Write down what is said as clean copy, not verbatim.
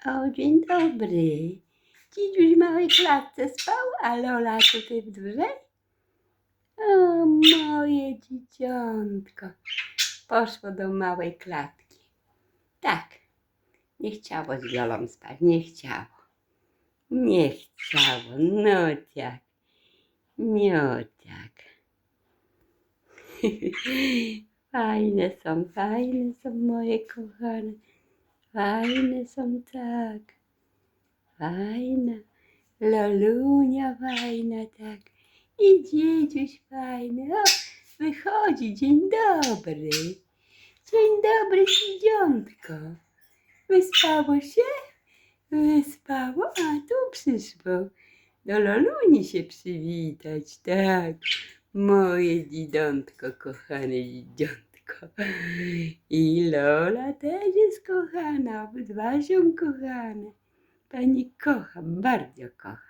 O, dzień dobry. Dzidziuś w małej klatce spał, a Lola tutaj w dużej? O, moje dzieciątko. Poszło do małej klatki. Tak, nie chciało z Lolą spać, nie chciało. Nie chciało, no tak, no tak. Fajne są moje kochane. Fajne są, tak. Fajna. Lolunia fajna, tak. I dzidziuś fajny. O, wychodzi. Dzień dobry. Dzień dobry, dzidziątko. Wyspało się? Wyspało? A tu przyszło. Do Loluni się przywitać, tak. Moje dzidziątko, kochane dzidziątko. I Lola też jest kochana, obydwa są kochane. Pani kocha, bardzo kocha.